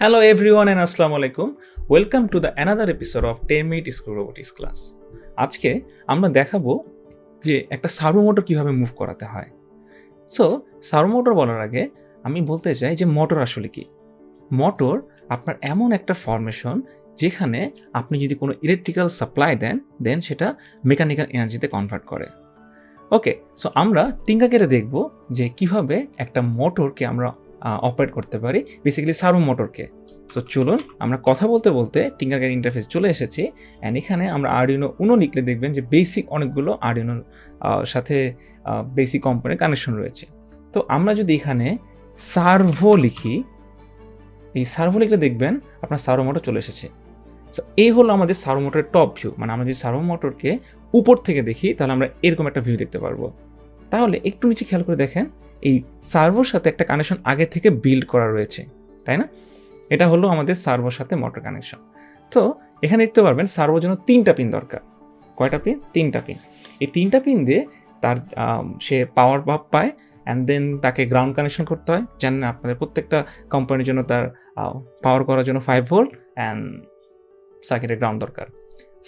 Hello everyone and Assalamu alaikum. Welcome to the another episode of 10-minute school robotics class. আজকে আমরা দেখাবো যে একটা সার্ভো মোটর কিভাবে মুভ করাতে হয়। সো সার্ভো মোটর বলার আগে আমি বলতে চাই যে মোটর আসলে কি। মোটর আপনার এমন একটা ফরমেশন যেখানে আপনি যদি কোনো ইলেকট্রিক্যাল সাপ্লাই দেন দেন সেটা মেকানিক্যাল এনার্জিতে কনভার্ট করে। ওকে, সো আমরা টিঙ্কাকেরে দেখব যে কিভাবে একটা মোটরকে আমরা অপারেট করতে পারি, বেসিক্যালি সার্ভো মোটরকে। সো চলুন আমরা কথা বলতে বলতে টিঙ্কারকের ইন্টারফেস চলে এসেছি। অ্যান্ড এখানে আমরা আরডিনো উনো লিখলে দেখবেন যে বেসিক অনেকগুলো আরডিনোর সাথে বেসিক কম্পোনেন্ট কানেকশন রয়েছে। তো আমরা যদি এখানে সার্ভো লিখি, এই সার্ভো লিখলে দেখবেন আপনার সার্ভো মোটর চলে এসেছে। সো এই হলো আমাদের সার্ভো মোটরের টপ ভিউ। মানে আমরা যদি সার্ভো মোটরকে উপর থেকে দেখি তাহলে আমরা এরকম একটা ভিউ দেখতে পারবো। তাহলে একটু নিচে খেয়াল করে দেখেন, এই সার্ভোর সাথে একটা কানেকশন আগে থেকে বিল্ড করা রয়েছে, তাই না? এটা হলো আমাদের সার্ভোর সাথে মোটর কানেকশন। তো এখানে দেখতে পারবেন সার্ভোর জন্য 3টা পিন দরকার। কয়টা পিন? 3টা পিন। এই 3টা পিন দিয়ে তার সে পাওয়ার বাপ পায়, অ্যান্ড দেন তাকে গ্রাউন্ড কানেকশন করতে হয়। জানেন আপনাদের প্রত্যেকটা কোম্পানির জন্য তার পাওয়ার করার জন্য 5 ভোল্ট অ্যান্ড সার্কিটের গ্রাউন্ড দরকার।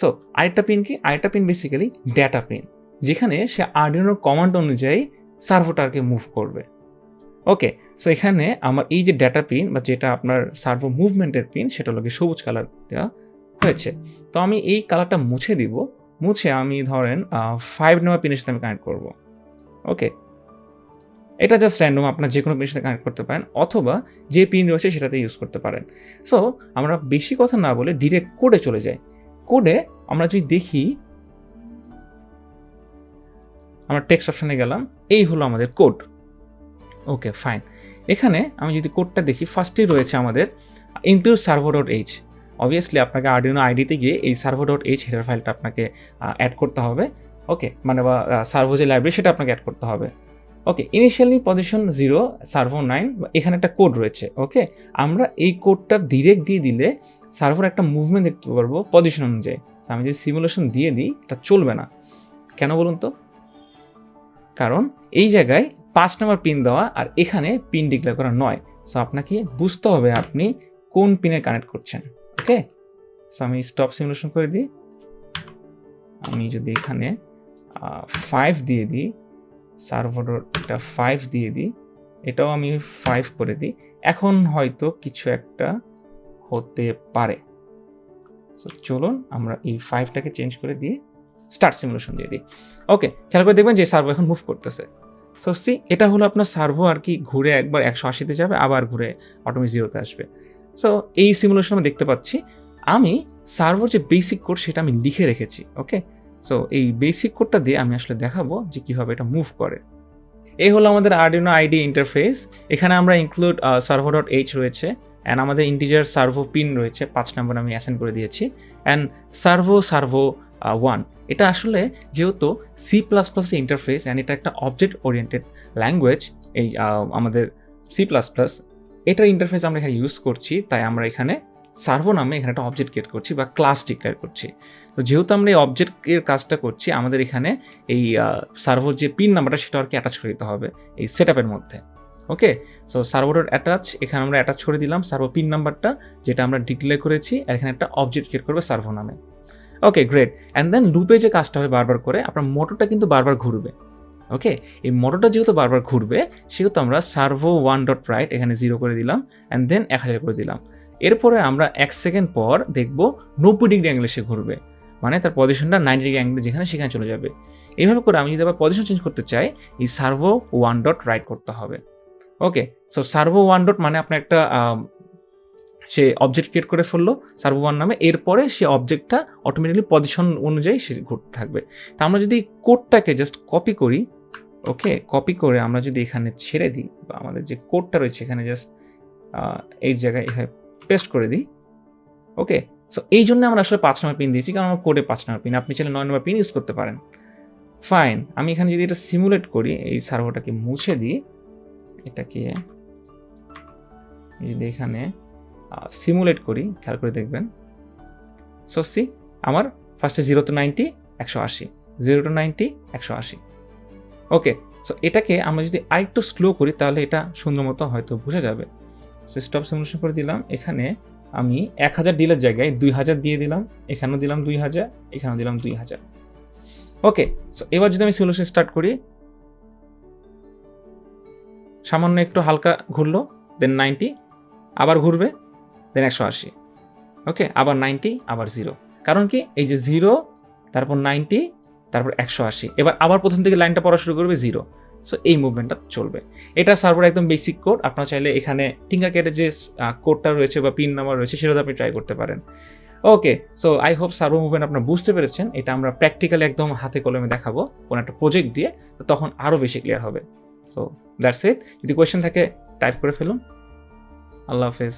সো আরেকটা পিন কি? আরেকটা পিন বেসিক্যালি ডেটা পিন, যেখানে সে আরডিনোর কমান্ড অনুযায়ী সার্ভোটারকে মুভ করবে। ওকে, সো এখানে আমার এই যে ডেটা পিন বা যেটা আপনার সার্ভো মুভমেন্টের পিন, সেটা হলো সবুজ কালার দেওয়া হয়েছে। তো আমি এই কালারটা মুছে দিব। মুছে আমি ধরেন 5 নেওয়া পিনের সাথে আমি কানেক্ট করব। ওকে, এটা জাস্ট র্যান্ডম, আপনার যে কোনো পিনের সাথে কানেক্ট করতে পারেন, অথবা যে পিন রয়েছে সেটাতে ইউজ করতে পারেন। সো আমরা বেশি কথা না বলে ডিরেক্ট কোডে চলে যাই। কোডে আমরা যদি দেখি, আমরা টেক্সট অপশনে গেলাম, এই হলো আমাদের কোড। ওকে ফাইন, এখানে আমি যদি কোডটা দেখি, ফার্স্টেই রয়েছে আমাদের ইনক্লুড servo.h। অবভিয়াসলি আপনাকে আরডিনো আইডিতে গিয়ে এই servo.h হেডার ফাইলটা আপনাকে অ্যাড করতে হবে। ওকে, মানে বা সার্ভো যে লাইব্রেরি সেটা আপনাকে অ্যাড করতে হবে। ওকে, ইনিশিয়ালি পজিশন 0 সার্ভো 9, এখানে একটা কোড রয়েছে। ওকে, আমরা এই কোডটা ডিরেক্ট দিয়ে দিলে সার্ভোর একটা মুভমেন্ট দেখতে পারবো পজিশন অনুযায়ী। আমি যদি সিমুলেশন দিয়ে দিই, এটা চলবে না। কেন বলুন তো? কারণ এই জায়গায় 5 নম্বর পিন দেওয়া আর এখানে পিন ডিক্লেয়ার করা নয়। সো আপনাকে বুঝতে হবে আপনি কোন পিনে কানেক্ট করছেন। ওকে, সো আমি স্টপ সিমুলেশন করে দিই। আমি যদি এখানে 5 দিয়ে দিই, সার্ভারটা 5 দিয়ে দিই, এটাও আমি 5 করে দিই, এখন হয়তো কিছু একটা হতে পারে। সো চলুন আমরা এই 5টাকে চেঞ্জ করে দিয়ে স্টার্ট সিমুলেশন দিয়ে দিই। ওকে, খেয়াল করে দেখবেন যে সার্ভো এখন মুভ করতেছে। সো সি, এটা হলো আপনার সার্ভো আর কি, ঘুরে একবার 180-তে যাবে, আবার ঘুরে অটোমেটিক 0-তে আসবে। সো এই সিমুলেশন আমি দেখতে পাচ্ছি। আমি সার্ভোর যে বেসিক কোড সেটা আমি লিখে রেখেছি। ওকে, সো এই বেসিক কোডটা দিয়ে আমি আসলে দেখাবো যে কীভাবে এটা মুভ করে। এই হলো আমাদের আরডিনো আইডি ইন্টারফেস। এখানে আমরা ইনক্লুড servo.h রয়েছে, অ্যান্ড আমাদের ইন্টিজার সার্ভো পিন রয়েছে 5 নম্বর আমি অ্যাসাইন করে দিয়েছি, অ্যান্ড সার্ভো 1। এটা আসলে যেহেতু C++ ইন্টারফেস অ্যান্ড এটা একটা অবজেক্ট ওরিয়েন্টেড ল্যাঙ্গুয়েজ, এই আমাদের C++, এটার ইন্টারফেস আমরা এখানে ইউজ করছি, তাই আমরা এখানে সার্ভো নামে এখানে একটা অবজেক্ট ক্রিয়েট করছি বা ক্লাস ডিক্লেয়ার করছি। তো যেহেতু আমরা এই অবজেক্টের কাজটা করছি, আমাদের এখানে এই সার্ভোর যে পিন নাম্বারটা সেটা আর কি অ্যাটাচ করে দিতে হবে এই সেটআপের মধ্যে। ওকে, সো servo.attach, এখানে আমরা অ্যাটাচ করে দিলাম সার্ভো পিন নাম্বারটা যেটা আমরা ডিক্লেয়ার করেছি, আর এখানে একটা অবজেক্ট ক্রিয়েট করবে সার্ভো নামে। ওকে গ্রেট, অ্যান্ড দেন লুপে যে কাজটা হবে বারবার করে, আপনার মোটরটা কিন্তু বারবার ঘুরবে। ওকে, এই মোটরটা যেহেতু বারবার ঘুরবে সেহেতু আমরা servo1.write এখানে 0 করে দিলাম, অ্যান্ড দেন 1000 করে দিলাম। এরপরে আমরা 1 সেকেন্ড পর দেখব 90 ডিগ্রি অ্যাঙ্গেলে সে ঘুরবে, মানে তার পজিশনটা 90 ডিগ্রি অ্যাঙ্গেলে যেখানে সেখানে চলে যাবে। এইভাবে করে আমি যদি আবার পজিশন চেঞ্জ করতে চাই, এই servo1.write করতে হবে। ওকে, সো servo1. মানে আপনার একটা সে অবজেক্ট ক্রিয়েট করে ফেললো servo1 নামে, এরপরে সে অবজেক্টটা অটোমেটিকলি পজিশন অনুযায়ী সে ঘুরতে থাকবে। তা আমরা যদি কোডটাকে জাস্ট কপি করি, ওকে, কপি করে আমরা যদি এখানে ছেড়ে দিই, বা আমাদের যে কোডটা রয়েছে এখানে জাস্ট এই জায়গায় এখানে পেস্ট করে দিই। ওকে, সো এই জন্য আমরা আসলে 5 নম্বর পিন দিয়েছি, কারণ আমার কোডে 5 নম্বর পিন, আপনি চাইলে 9 নম্বর পিন ইউজ করতে পারেন। ফাইন, আমি এখানে যদি এটা সিমুলেট করি, এই সার্ভোটাকে মুছে দিই, এটাকে যদি এখানে সিমুলেট করি, খেয়াল করে দেখবেন। সো সি, আমার ফার্স্টে 0 to 90 180, 0 to 90 180। ওকে, সো এটাকে আমরা যদি আরেকটু স্লো করি তাহলে এটা সুন্দর মতো হয়তো বোঝা যাবে। স্টপ সিমুলেশন করে দিলাম। এখানে আমি 1000 ডিলের জায়গায় 2000 দিয়ে দিলাম, এখানেও দিলাম 2000, এখানেও দিলাম 2000। ওকে, সো এবার যদি আমি সিমুলেশন স্টার্ট করি, সামান্য একটু হালকা ঘুরলো, দেন 90, আবার ঘুরবে, দেন 180। ওকে, আবার 90, আবার 0। কারণ কি, এই যে 0, তারপর 90, তারপর 180, এবার আবার প্রথম থেকে লাইনটা পড়া শুরু করবে 0। সো এই মুভমেন্টটা চলবে। এটা সার্ভার একদম বেসিক কোড। আপনারা চাইলে এখানে টিঙ্কারক্যাডের যে কোডটা রয়েছে বা পিন নাম্বার রয়েছে সেটাতে আপনি ট্রাই করতে পারেন। Okay, so I hope server movement আপনারা বুঝতে পেরেছেন। এটা আমরা প্র্যাকটিক্যালি একদম হাতে কলমে দেখাবো কোনো একটা প্রজেক্ট দিয়ে, তো তখন আরও বেশি ক্লিয়ার হবে। So that's it. যদি কোয়েশ্চেন থাকে টাইপ করে ফেলুন। আল্লাহ হাফেজ।